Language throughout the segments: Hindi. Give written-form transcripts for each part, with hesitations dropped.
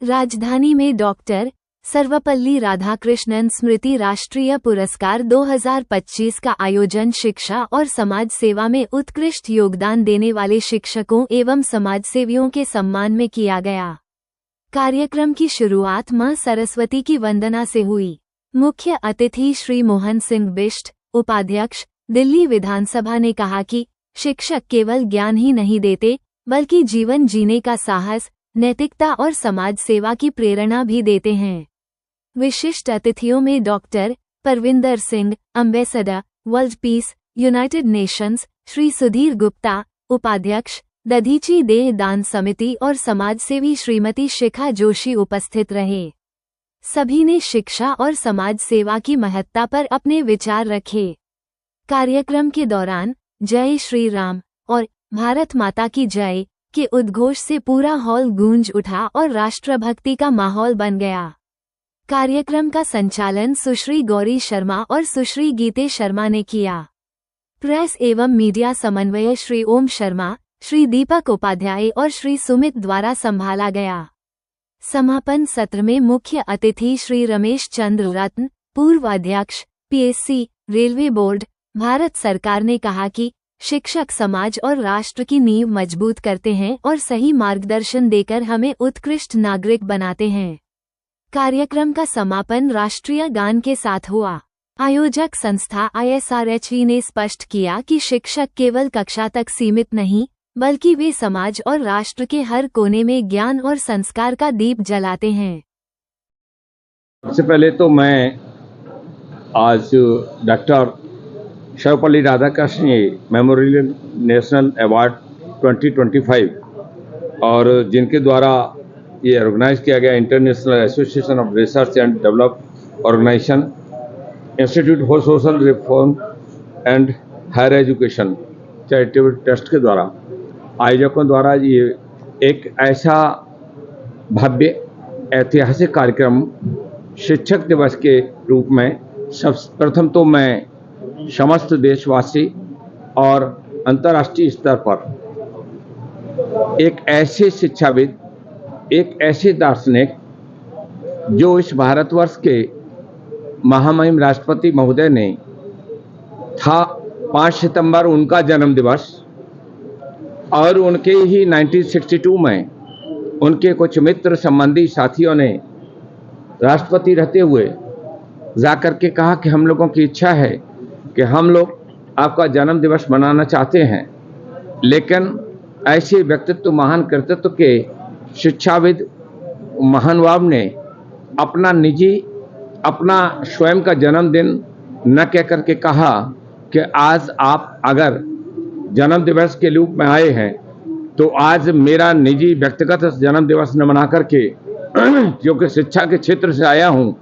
राजधानी में डॉक्टर सर्वपल्ली राधाकृष्णन स्मृति राष्ट्रीय पुरस्कार 2025 का आयोजन शिक्षा और समाज सेवा में उत्कृष्ट योगदान देने वाले शिक्षकों एवं समाजसेवियों के सम्मान में किया गया। कार्यक्रम की शुरुआत मां सरस्वती की वंदना से हुई। मुख्य अतिथि श्री मोहन सिंह बिष्ट, उपाध्यक्ष, दिल्ली विधानसभा ने कहा कि शिक्षक केवल ज्ञान ही नहीं देते, बल्कि जीवन जीने का साहस, नैतिकता और समाज सेवा की प्रेरणा भी देते हैं। विशिष्ट अतिथियों में doctor Parvinder Singh, ambassador, world peace, United Nations, Shri Sudhir Gupta, उपाध्यक्ष, दधीची देह दान समिति और समाजसेवी श्रीमती शिखा जोशी उपस्थित रहे। सभी ने शिक्षा और समाज सेवा की महत्ता पर अपने विचार रखे। कार्यक्रम के दौरान जय श्री राम और भारत माता की जय के उद्घोष से पूरा हॉल गूंज उठा और राष्ट्रभक्ति का माहौल बन गया। कार्यक्रम का संचालन सुश्री गौरी शर्मा और सुश्री गीते शर्मा ने किया। प्रेस एवं मीडिया समन्वय श्री ओम शर्मा, श्री दीपक उपाध्याय और श्री सुमित द्वारा संभाला गया। समापन सत्र में मुख्य अतिथि श्री रमेश चंद्र रत्न, पूर्व अध्यक्ष, पीएससी, रेलवे बोर्ड, भारत सरकार ने कहा कि शिक्षक समाज और राष्ट्र की नींव मजबूत करते हैं और सही मार्गदर्शन देकर हमें उत्कृष्ट नागरिक बनाते हैं। कार्यक्रम का समापन राष्ट्रीय गान के साथ हुआ। आयोजक संस्था ISRHE ने स्पष्ट किया कि शिक्षक केवल कक्षा तक सीमित नहीं, बल्कि वे समाज और राष्ट्र के हर कोने में ज्ञान और संस्कार का दीप जलाते हैं। सबसे पहले तो मैं आज doctor Sarvepalli Radhakrishnan memorial national award 2025 और जिनके द्वारा ये ऑर्गेनाइज किया गया international association of research and develop organisation institute for social reform and higher education charitable trust के द्वारा आयोजकों द्वारा ये एक ऐसा भव्य ऐतिहासिक कार्यक्रम शिक्षक दिवस के रूप में प्रथम तो मैं समस्त देशवासी और अंतर्राष्ट्रीय स्तर पर एक ऐसे शिक्षाविद, एक ऐसे दार्शनिक जो इस भारतवर्ष के महामहिम राष्ट्रपति महोदय ने था 5 सितंबर उनका जन्म दिवस और उनके ही 1962 में उनके कुछ मित्र संबंधी साथियों ने राष्ट्रपति रहते हुए जाकर के कहा कि हम लोगों की इच्छा है कि हम लोग आपका जन्म दिवस मनाना चाहते हैं, लेकिन ऐसे व्यक्तित्व, महान कृतित्व के शिक्षाविद महानुभाव ने अपना स्वयं का जन्मदिन न कहकर के कहा कि आज आप अगर जन्म दिवस के रूप में आए हैं तो आज मेरा निजी व्यक्तिगत जन्म दिवस न मना करके क्योंकि शिक्षा के क्षेत्र से आया हूं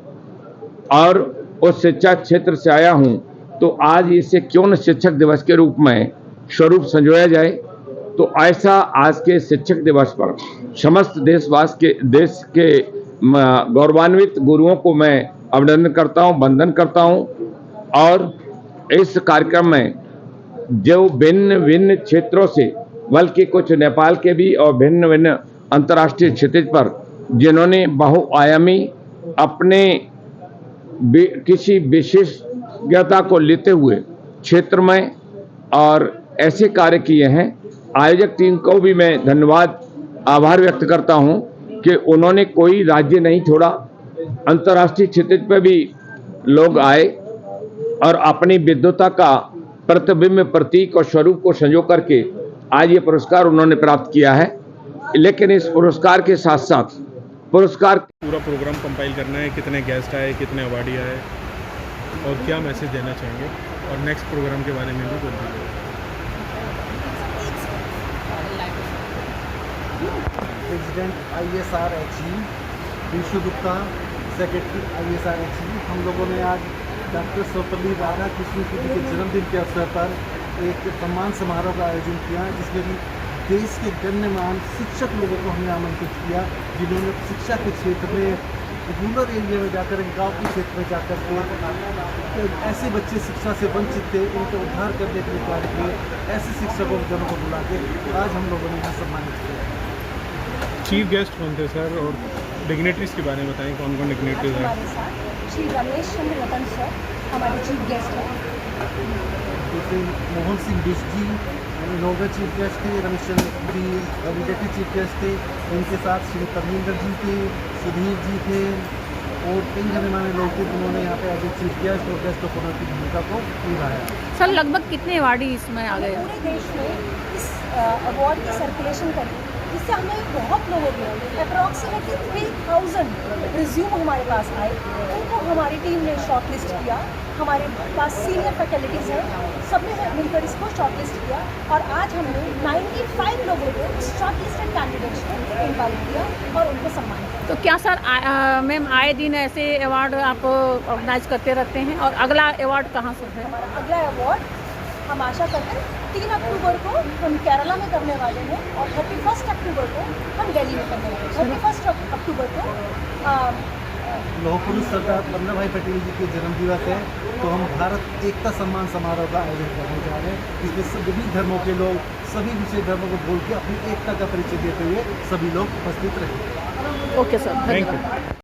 और उस शिक्षा क्षेत्र से आया हूं तो आज इसे क्यों न शिक्षक दिवस के रूप में स्वरूप संजोया जाए। तो ऐसा आज के शिक्षक दिवस पर समस्त देश के गौरवान्वित गुरुओं को मैं अभिनंदन करता हूं, वंदन करता हूं। और इस कार्यक्रम में जो भिन्न भिन्न क्षेत्रों से, बल्कि कुछ नेपाल के भी और भिन्न भिन्न अंतर्राष्ट्रीय क्षितिज पर जिन्होंने बहुआयामी अपने किसी विशेषज्ञता को लेते हुए क्षेत्र में और ऐसे कार्य किए हैं, आयोजक टीम को भी मैं धन्यवाद आभार व्यक्त करता हूं कि उन्होंने कोई राज्य नहीं छोड़ा, अंतर्राष्ट्रीय क्षितिज पर भी लोग आए और अपनी विद्वता का प्रतिबिंब, प्रतीक और स्वरूप को संजो करके आज ये पुरस्कार उन्होंने प्राप्त किया है। लेकिन इस पुरस्कार के साथ साथ पुरस्कार पूरा प्रोग्राम कंपाइल करना है, कितने गेस्ट आए, कितने अवार्डी आए और क्या मैसेज देना चाहेंगे और नेक्स्ट प्रोग्राम के बारे में भी बोल दीजिए। President ISRHE Vishnu Gupta, secretary ISRHE, हम लोगों ने आज डॉक्टर सर्वपल्ली राधाकृष्णन जी के जन्मदिन के अवसर पर एक सम्मान समारोह का आयोजन किया, जिसमें भी देश के गण्यमान शिक्षक लोगों को हमने आमंत्रित किया, जिन्होंने शिक्षा के क्षेत्र में रूरल एरिया में जाकर, गांव के क्षेत्र में जाकर के ऐसे बच्चे शिक्षा से वंचित थे, उनको उद्धार करने के लिए कार्य किए। ऐसे शिक्षकों जनों को बुला के आज हम लोगों ने यहाँ सम्मानित किया। चीफ गेस्ट कौन थे सर और डिग्नेटरीज के बारे में बताएं, कौन कौन आज डिग्नेटरीज हैं? हमारे साथ श्री रमेश चंद्र रतन सर हमारे चीफ गेस्ट हैं। जैसे मोहन सिंह बिष्ट जी इनोवेटिव चीफ गेस्ट थे, Ramesh Chandra ji validated chief guest थे। इनके साथ श्री परमिंदर जी थे, सुधीर जी थे और कई जाने माने लोग थे जिन्होंने यहाँ पे एज ए चीफ गेस्ट और गेस्ट ऑफ ऑनर की भूमिका को निभाया। सर लगभग कितने अवार्डी इसमें आ गए? पूरे देश में इस अवार्ड की सर्कुलेशन करी, जिससे हमें बहुत लोगों को अप्रॉक्सीमेटली 3000 रिज्यूम हमारे पास आए। उनको हमारी टीम ने शॉर्टलिस्ट किया। हमारे पास सीनियर फैकल्टीज़ हैं, सबने मिलकर इसको शॉर्टलिस्ट किया और आज हमने 95 लोगों को शॉर्टलिस्टेड कैंडिडेट्स को इनवाइट किया और उनको सम्मानित किया। तो क्या सर मैम आए दिन ऐसे अवार्ड आप ऑर्गेनाइज करते रहते हैं और अगला अवार्ड कहाँ से है? हमारा अगला अवार्ड हम आशा करते हैं 3 अक्टूबर को हम केरला में करने वाले हैं और 31 अक्टूबर को हम दिल्ली में करने वाले हैं। 31 अक्टूबर को लौह पुरुष सरदार वल्लभ भाई पटेल जी के जन्मदिवस है, तो हम भारत एकता सम्मान समारोह का आयोजन करने जा रहे हैं। इसमें विभिन्न धर्मों के लोग सभी विशेष धर्मों को बोल के अपनी एकता का परिचय देते हुए सभी लोग उपस्थित रहेंगे। ओके सर, थैंक धन्यवाद। यू।